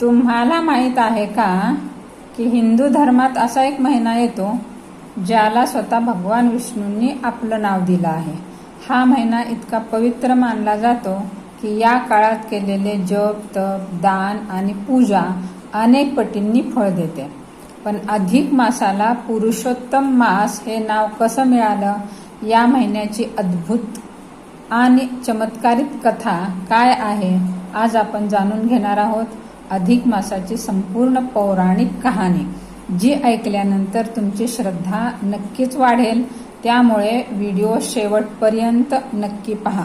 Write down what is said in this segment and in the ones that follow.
तुम्हाला माहीत आहे का की हिंदू धर्मात असा एक महिना येतो ज्याला स्वतः भगवान विष्णूंनी आपलं नाव दिलं आहे। हा महिना इतका पवित्र मानला जातो की या काळात केलेले जप, तप, दान आणि पूजा अनेक पटींनी फळ देते। पण अधिक मासाला पुरुषोत्तम मास हे नाव कसं मिळालं, या महिन्याची अद्भुत आणि चमत्कारिक कथा काय आहे, आज आपण जाणून घेणार आहोत। अधिक मासाची संपूर्ण पौराणिक कहाणी, जी ऐकल्यानंतर तुमची श्रद्धा नक्कीच वाढेल, त्यामुळे व्हिडिओ शेवटपर्यंत नक्की पहा।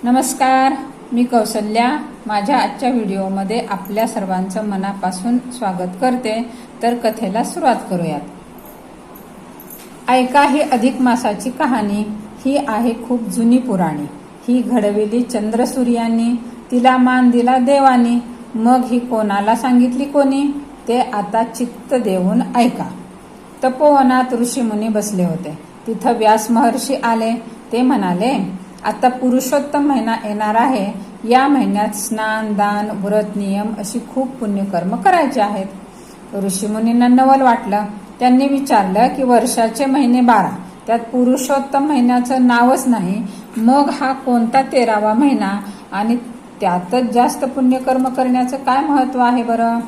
नमस्कार, मी कौसल्या माझ्या आजच्या व्हिडिओमध्ये आपल्या सर्वांचं मनापासून स्वागत करते। तर कथेला सुरुवात करूयात। ऐका ही अधिक मासाची कहाणी। ही आहे खूप जुनी पुराणी। ही घडविली चंद्रसूर्यांनी, तिला मान दिला देवानी। मग ही कोणाला सांगितली कोणी, ते आता चित्त देऊन ऐका। तपोवनात ऋषीमुनी बसले होते। तिथं व्यास महर्षी आले। ते म्हणाले, आता पुरुषोत्तम महिना येणार आहे। या महिन्यात स्नान, दान, व्रत, नियम अशी खूप पुण्यकर्म करायचे आहेत। ऋषीमुनींना नवल वाटलं। त्यांनी विचारलं की वर्षाचे महिने 12, त्यात पुरुषोत्तम महिन्याचं नावच नाही, मग हा कोणता 13वा महिना आणि त्यातच जास्त पुण्यकर्म करण्याचं काय महत्व आहे बरं?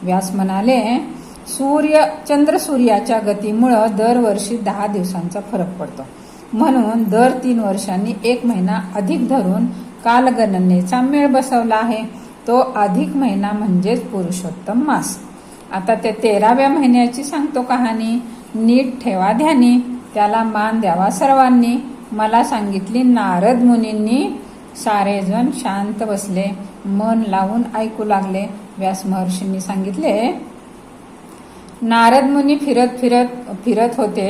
व्यास म्हणाले, चंद्र-सूर्याच्या गतीमुळं दरवर्षी 10 दिवसांचा फरक पडतो, म्हणून दर 3 वर्षांनी एक महिना अधिक धरून कालगणनेचा मेळ बसवला आहे। तो अधिक महिना म्हणजेच पुरुषोत्तम मास। आता त्या 13व्या महिन्याची सांगतो कहाणी। नीट ठेवा ध्यानी, त्याला मान द्यावा सर्वांनी। मला सांगितली नारद मुनींनी। सारेजण शांत बसले, मन लावून ऐकू लागले। व्यास महर्षींनी सांगितले, नारद मुनी फिरत होते।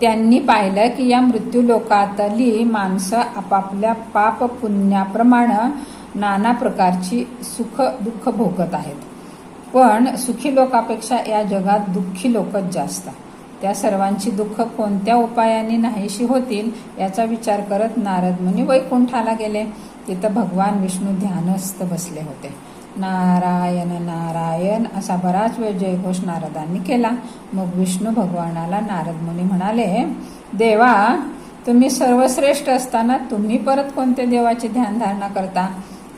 त्यांनी पाहिलं की या मृत्यूलोकातली माणसं आपापल्या पाप पुण्याप्रमाणे नाना प्रकारची सुख दुःख भोगत आहेत। पण सुखी लोकांपेक्षा या जगात दुःखी लोकच जास्त। त्या सर्वांची दुःख कोणत्या उपायाने नाहीशी होतील याचा विचार करत नारद मुनी वैकुंठाला गेले। तिथं भगवान विष्णू ध्यानस्थ बसले होते। नारायण नारायण असा बराच वेळ जयघोष नारदांनी केला। मग विष्णू भगवानाला नारद मुनी म्हणाले, देवा, तुम्ही सर्वश्रेष्ठ असताना तुम्ही परत कोणत्या देवाची ध्यानधारणा करता?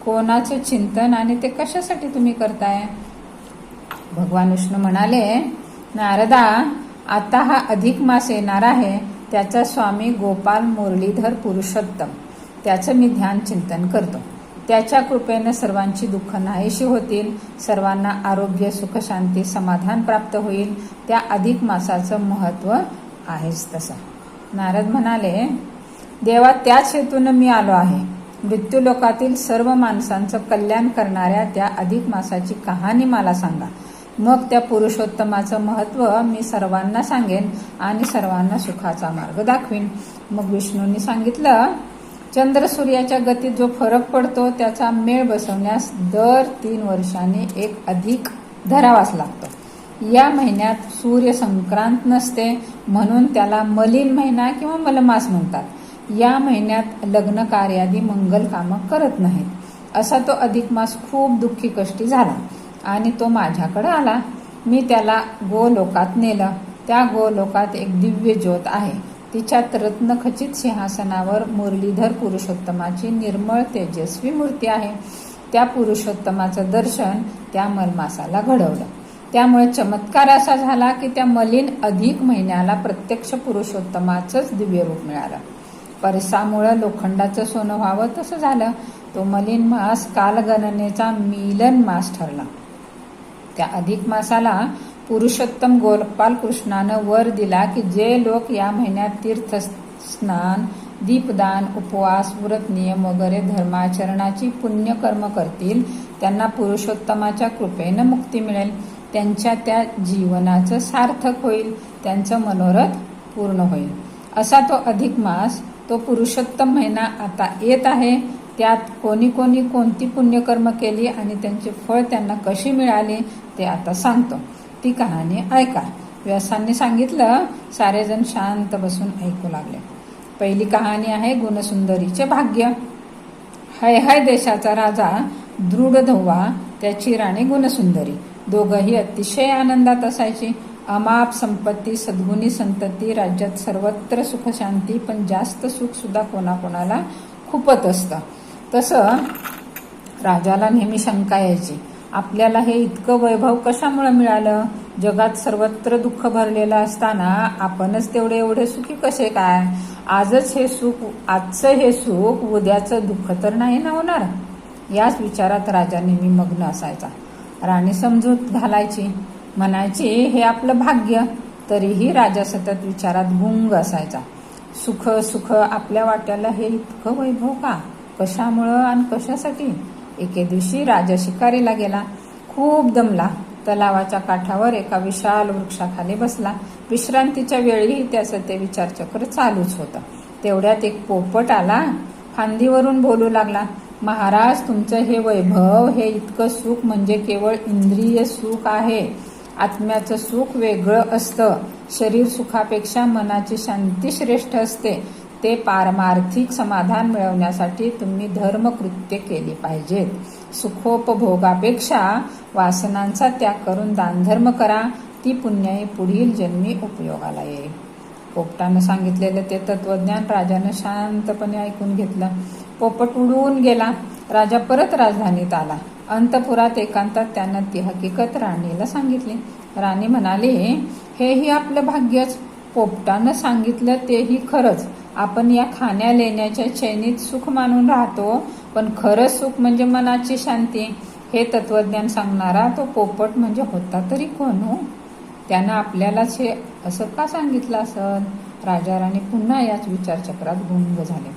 कोणाचं चिंतन आणि ते कशासाठी तुम्ही करताय? भगवान विष्णू म्हणाले, नारदा, आता हा अधिक मास येणार आहे, त्याचा स्वामी गोपाल मुरलीधर पुरुषोत्तम, त्याचं मी ध्यान चिंतन करतो। त्याच्या कृपेने सर्वांची दुःख नाहीशी होतील, सर्वांना आरोग्य, सुख, शांती, समाधान प्राप्त होईल। त्या अधिक मासाचं महत्व आहेच तसं। नारद म्हणाले, देवा, त्याच हेतून मी आलो आहे। मृत्यूलोकातील सर्व माणसांचं कल्याण करणाऱ्या त्या अधिक मासाची कहाणी मला सांगा। मग त्या पुरुषोत्तमाचं महत्व मी सर्वांना सांगेन आणि सर्वांना सुखाचा मार्ग दाखवीन। मग विष्णूंनी सांगितलं, चंद्र-सूर्याच्या गतीत जो फरक पडतो त्याचा मेळ बसवण्यास दर 3 वर्षांनी एक अधिक धरावाच लागतो। या महिन्यात सूर्य संक्रांत नसते, म्हणून त्याला मलिन महिना किंवा मलमास म्हणतात। या महिन्यात लग्न कार्यादी मंगल कामं करत नाहीत। असा तो अधिक मास खूप दुःखी कष्टी झाला आणि तो माझ्याकडे आला। मी त्याला गोलोकात नेलं। त्या गोलोकात एक दिव्य ज्योत आहे। तिच्यात रत्नखचित सिंहासनावर मुरलीधर पुरुषोत्तमाची निर्मळ तेजस्वी मूर्ती आहे। त्या पुरुषोत्तमाचं दर्शन त्या मलमासाला घडवलं। त्यामुळे चमत्कार असा झाला की त्या मलिन अधिक महिन्याला प्रत्यक्ष पुरुषोत्तमाचंच दिव्य रूप मिळालं। परसामुळं लोखंडाचं सोनं व्हावं तसं झालं। तो मलिन मास कालगणनेचा मिलन मास ठरला। त्या अधिक मासाला पुरुषोत्तम गोपाल कृष्णानं वर दिला की जे लोक या महिन्यात तीर्थ स्नान, दीपदान, उपवास, व्रत, नियम वगैरे धर्माचरणाची पुण्यकर्म करतील, त्यांना पुरुषोत्तमाच्या कृपेनं मुक्ती मिळेल। त्यांच्या त्या जीवनाचं सार्थक होईल, त्यांचं मनोरथ पूर्ण होईल। असा तो अधिक मास, तो पुरुषोत्तम महिना आता येत आहे। त्यात कोणी कोणती पुण्यकर्म केली आणि त्यांचे फळ त्यांना कशी मिळाली ते आता सांगतो। ती कहाणी ऐका। व्यासांनी सांगितलं, सारेजण शांत बसून ऐकू लागले। पहिली कहाणी आहे गुणसुंदरीचे भाग्य। हैहय देशाचा राजा दृढधव्वा त्याची राणी गुणसुंदरी. दोघंही अतिशय आनंदात असायची. अमाप संपत्ती, सद्गुणी संतती, राज्यात सर्वत्र सुखशांती. पण जास्त सुख सुद्धा कोणाकोणाला खूपच असतं. तसं राजाला नेहमी शंका यायची, आपल्याला हे इतकं वैभव कशामुळे मिळालं? जगात सर्वत्र दुःख भरलेलं असताना आपणच तेवढे एवढे सुखी कसे काय? आजचं हे सुख उद्याचं दुःख तर नाही ना होणार? याच विचारात राजा नेहमी मग्न असायचा. राणी समजूत घालायची, म्हणायची हे आपलं भाग्य. तरीही राजा सतत विचारात गुंग असायचा. सुख सुख, आपल्या वाट्याला हे इतकं वैभव का? कशामुळं आणि कशासाठी? एके दिवशी राजा शिकारीला गेला. खूप दमला. तलावाच्या काठावर एका विशाल वृक्षाखाली बसला. विश्रांतीच्या वेळीही त्याचं ते विचारचक्र चालूच होतं. तेवढ्यात एक पोपट आला. फांदीवरून बोलू लागला, महाराज, तुमचं हे वैभव, हे इतकं सुख म्हणजे केवळ इंद्रिय सुख आहे. आत्म्याचं सुख वेगळं असतं. शरीर सुखापेक्षा मनाची शांती श्रेष्ठ असते. ते पारमार्थिक समाधान मिळवण्यासाठी तुम्ही धर्मकृत्य केली पाहिजेत. सुखोपभोगापेक्षा वासनांचा त्याग करून दानधर्म करा. ती पुण्याई पुढील जन्मी उपयोगाला येईल. पोपटानं सांगितलेलं ते तत्वज्ञान राजानं शांतपणे ऐकून घेतलं. पोपट उडून गेला. राजा परत राजधानीत आला. अंतपुरात एकांतात त्यानं ती हकीकत राणीला सांगितली. राणी म्हणाली, हेही आपलं भाग्यच. पोपटानं सांगितलं तेही खरंच. आपण या खाण्या लेण्याच्या चैनीत सुख मानून राहतो, पण खरं सुख म्हणजे मनाची शांती. हे तत्वज्ञान सांगणारा तो पोपट म्हणजे होता तरी कोण हो? त्यानं आपल्यालाच हे असं का सांगितलं असं? राजा राणी पुन्हा याच विचारचक्रात गुंग झाले.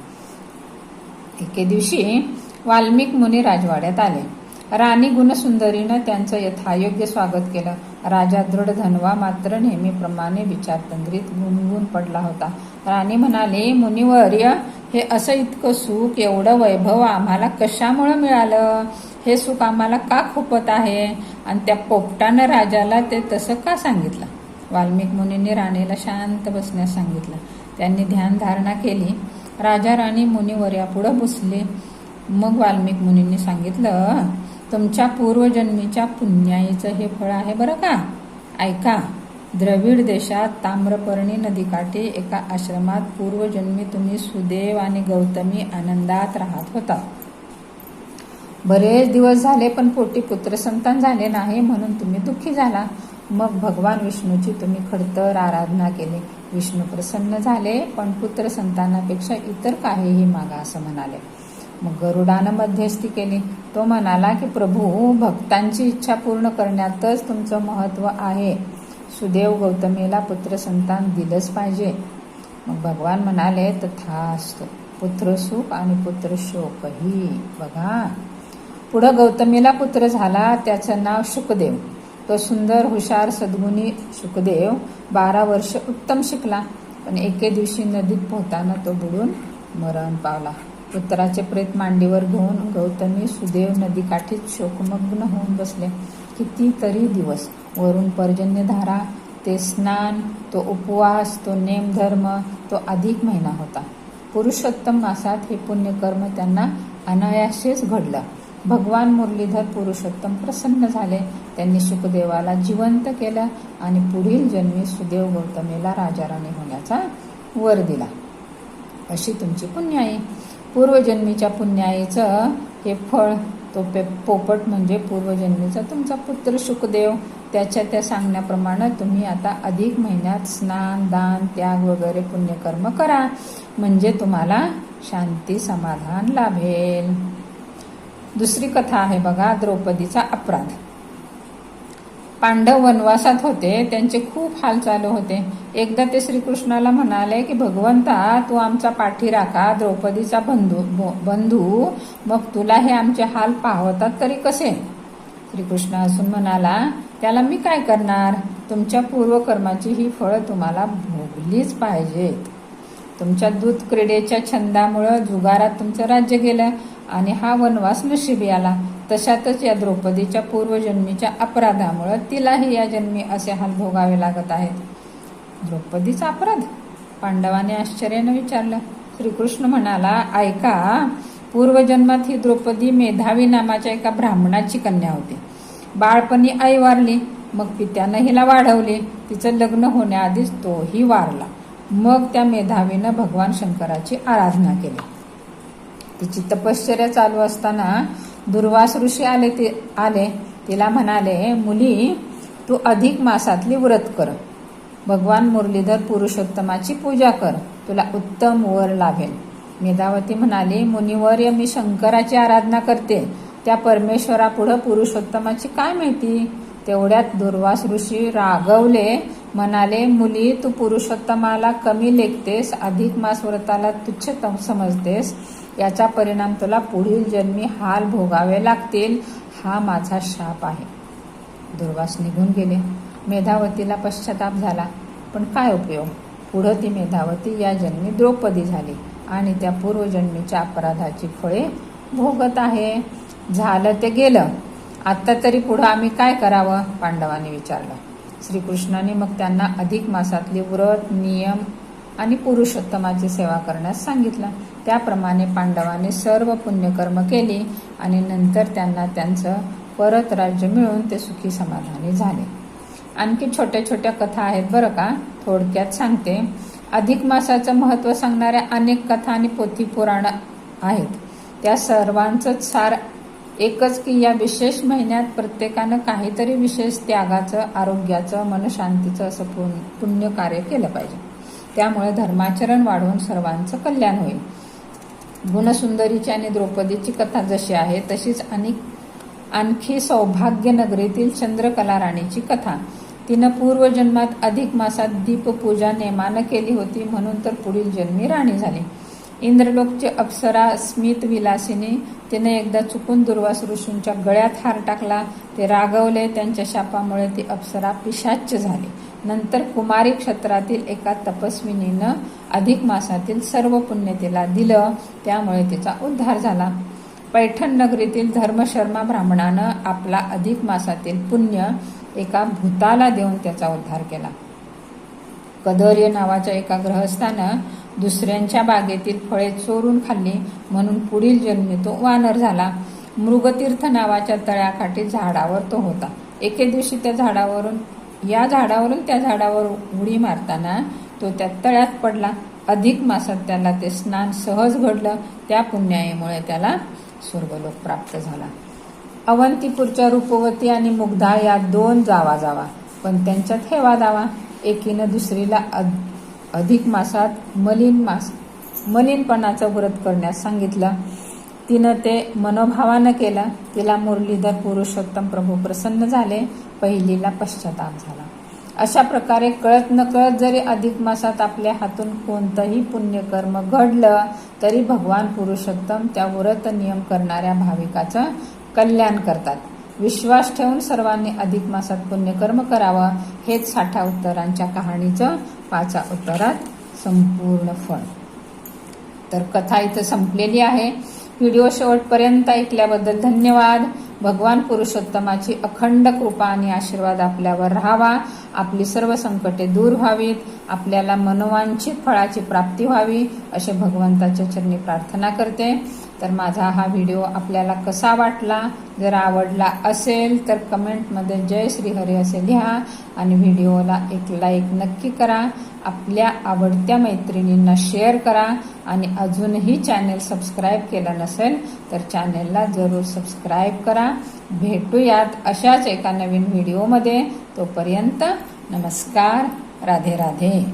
एके दिवशी वाल्मिक मुनी राजवाड्यात आले. राणी गुणसुंदरीनं त्यांचं यथायोग्य स्वागत केलं. राजा दृढ धनवा मात्र नेहमीप्रमाणे विचारतंद्रीत गुंगून पडला होता. राणी म्हणाली, मुनिवर्य, हे असं इतकं सुख, एवढं वैभव आम्हाला कशामुळे मिळालं? हे सुख आम्हाला का खुपत आहे? आणि त्या पोपटानं राजाला ते तसं का सांगितलं? वाल्मिक मुनींनी राणीला शांत बसण्यास सांगितलं. त्यांनी ध्यानधारणा केली. राजा राणी मुनिवर्यापुढे बसले. मग वाल्मिक मुनींनी सांगितलं, तुमच्या पूर्वजन्मीच्या पुण्याईचं हे फळ आहे बरं का. ऐका. द्रविड देशात ताम्रपर्णी नदीकाठी एका आश्रमात पूर्वजन्मी तुम्ही सुदेव आणि गौतमी आनंदात राहत होता. बरेच दिवस झाले पण पोटी पुत्रसंतान झाले नाही म्हणून तुम्ही दुःखी झाला. मग भगवान विष्णूची तुम्ही खडतर आराधना केली. विष्णू प्रसन्न झाले, पण पुत्रसंतानापेक्षा इतर काहीही मागा असं म्हणाले. मग गरुडानं मध्यस्थी केली. तो म्हणाला की प्रभू, भक्तांची इच्छा पूर्ण करण्यातच तुमचं महत्व आहे. सुदेव गौतमीला पुत्रसंतान दिलंच पाहिजे. मग भगवान म्हणाले, तथास्तु. पुत्रसुख आणि पुत्रशोकही. बघा, पुढं गौतमीला पुत्र झाला. त्याचं नाव शुकदेव. तो सुंदर, हुशार, सद्गुणी शुकदेव 12 वर्ष उत्तम शिकला. पण एके दिवशी नदीत पोहताना तो बुडून मरण पावला. पुत्राचे प्रेत मांडीवर घेऊन गौतमी सुदेव नदीकाठीत शोकमग्न होऊन बसले. कितीतरी दिवस. वरून पर्जन्यधारा, ते स्नान, तो उपवास, तो नेमधर्म, तो अधिक महिना होता. पुरुषोत्तम मासात हे पुण्यकर्म त्यांना अनायासेच घडलं. भगवान मुरलीधर पुरुषोत्तम प्रसन्न झाले. त्यांनी शुकदेवाला जिवंत केलं आणि पुढील जन्मी सुदेव गौतमीला राजाराणी होण्याचा वर दिला. अशी तुमची पुण्याई. पूर्वजन्मीच्या पुण्याईचं हे फळ, तो पोपट म्हणजे पूर्वजन्मीचा तुमचा पुत्र शुकदेव. त्याच्या त्या सांगण्याप्रमाणे तुम्ही आता अधिक महिन्यात स्नान, दान, त्याग वगैरे पुण्यकर्म करा, म्हणजे तुम्हाला शांती समाधान लाभेल. दुसरी कथा आहे बघा, द्रौपदीचा अपराध. पांडव वनवासात होते. त्यांचे खूप हाल चालू होते. एकदा ते श्रीकृष्णाला म्हणाले की भगवंता, तू आमचा पाठीराखा, द्रौपदीचा बंधू, मग तुला हे आमचे हाल पाहवतात तरी कसे? श्रीकृष्ण हसून म्हणाला, त्याला मी काय करणार? तुमच्या पूर्वकर्माची ही फळं तुम्हाला भोगलीच पाहिजेत. तुमच्या दूध क्रीडेच्या छंदामुळं जुगारात तुमचं राज्य गेलं आणि हा वनवास नशिबी आला. तशातच या द्रौपदीच्या पूर्वजन्मीच्या अपराधामुळं तिलाही या जन्मी असे हाल भोगावे लागत आहेत. द्रौपदीचा अपराध? पांडवाने आश्चर्याने विचारलं. श्रीकृष्ण म्हणाला, ऐका, पूर्वजन्मात ही द्रौपदी मेधावी नामाच्या एका ब्राह्मणाची कन्या होती. बाळपणी आई वारली, मग पित्यानं हिला वाढवले. तिचं लग्न होण्याआधीच तोही वारला. मग त्या मेधावीनं भगवान शंकराची आराधना केली. तिची तपश्चर्या चालू असताना दुर्वास ऋषी आले. तिला म्हणाले, मुली, तू अधिक मासातली व्रत कर, भगवान मुरलीधर पुरुषोत्तमाची पूजा कर, तुला उत्तम वर लाभेल. मेधावती म्हणाली, मुनिवर्य, मी शंकराची आराधना करते, त्या परमेश्वरापुढं पुरुषोत्तमाची काय माहिती. तेवढ्यात दुर्वास ऋषी रागवले, म्हणाले, मुली, तू पुरुषोत्तमाला कमी लेखतेस, अधिक मास व्रताला तुच्छ समजतेस, याचा परिणाम तुला पुढील जन्मी हाल भोगावे लागतील. हा माझा शाप आहे. दुर्वास निघून गेले. मेधावतीला पश्चाताप झाला, पण काय उपयोग. पुढं ती मेधावती या जन्मी द्रौपदी झाली आणि त्या पूर्वजन्मीच्या अपराधाची फळे भोगत आहे. झालं ते गेलं, आता तरी पुढं आम्ही काय करावं, पांडवांनी विचारलं. श्रीकृष्णाने मग त्यांना अधिक मासातली व्रत, नियम आणि पुरुषोत्तमाची सेवा करण्यास सांगितलं. त्याप्रमाणे पांडवांनी सर्व पुण्यकर्म केली आणि नंतर त्यांना त्यांचं परत राज्य मिळून ते सुखी समाधानी झाले. आणखी छोट्या छोट्या कथा आहेत बरं का, थोडक्यात सांगते. अधिक मासाचं महत्त्व सांगणाऱ्या अनेक कथा आणि पोथी पुराण आहेत. त्या सर्वांचंच सार एकच की या विशेष महिन्यात प्रत्येकानं काहीतरी विशेष त्यागाचं, आरोग्याचं, मनशांतीचं असं पुण्य कार्य केलं पाहिजे. त्यामुळे धर्माचरण वाढवून सर्वांचं कल्याण होईल. गुणसुंदरीची आणि द्रौपदीची कथा जशी आहे तशीच आणखी सौभाग्य नगरीतील चंद्रकला राणीची कथा. तिनं पूर्वजन्मात अधिक मासात दीपपूजा नेमानं केली होती, म्हणून तर पुढील जन्मी राणी झाली. इंद्रलोकची अप्सरा स्मित विलासिनी, तिने एकदा चुकून दुर्वास ऋषींच्या गळ्यात हार टाकला. ते रागवले. त्यांच्या शापामुळे ती अप्सरा पिशाच्य झाली. नंतर कुमारी क्षेत्रातील एका तपस्विनीनं अधिक मासातील सर्व पुण्य तिला दिलं, त्यामुळे तिचा उद्धार झाला. पैठण नगरीतील धर्मशर्मा ब्राह्मणानं आपला अधिक मासातील पुण्य एका भूताला देऊन त्याचा उद्धार केला. कदर्य नावाच्या एका गृहस्थानं दुसऱ्यांच्या बागेतील फळे चोरून खाल्ली, म्हणून पुढील जन्मी तो वानर झाला. मृगतीर्थ नावाच्या तळ्याकाठी झाडावर तो होता. एके दिवशी त्या झाडावरून त्या झाडावर उडी मारताना तो त्या तळ्यात पडला. अधिक मासात त्याला ते स्नान सहज घडलं. त्या पुण्याईमुळे त्याला स्वर्गलोक प्राप्त झाला. अवंतीपूरच्या रूपवती आणि मुग्धा या 2 जावा, पण त्यांच्यात हेवा दावा. एकीनं दुसरीला अधिक मासात मलिनपणाचं व्रत करण्यास सांगितलं. तिनं ते मनोभावानं केलं. तिला मुरलीधर पुरुषोत्तम प्रभू प्रसन्न झाले. पहिलीला पश्चाताप झाला. अशा प्रकारे कळत नकळत जरी अधिक मासात आपल्या हातून कोणतंही पुण्यकर्म घडलं तरी भगवान पुरुषोत्तम त्या व्रत नियम करणाऱ्या भाविकाचं कल्याण करतात. विश्वास ठेवून सर्वांनी अधिक मासात पुण्यकर्म करावं. हेच 60 उत्तरांच्या कहाणीचं 5 उत्तरात संपूर्ण फळ. तर कथा इथं संपलेली आहे. व्हिडिओ शेवटपर्यंत ऐकल्याबद्दल धन्यवाद. भगवान पुरुषोत्तमाची अखंड कृपा आणि आशीर्वाद आपल्यावर राहावा. आपली सर्व संकटे दूर व्हावीत. आपल्याला मनोवांछित फळाची प्राप्ती व्हावी असे भगवंताच्या चरणी प्रार्थना करते. तर माझा हा व्हिडिओ आपल्याला कसा वाटला, जर आवडला असेल तर कमेंटमध्ये जय श्रीहरी असे लिहा आणि व्हिडिओला एक लाईक नक्की करा. आपल्या आवडत्या मैत्रिणींना शेअर करा आणि अजूनही चॅनेल सबस्क्राईब केलं नसेल तर चॅनेलला जरूर सबस्क्राईब करा. भेटूयात अशाच एका नवीन व्हिडिओमध्ये. तोपर्यंत नमस्कार. राधे राधे.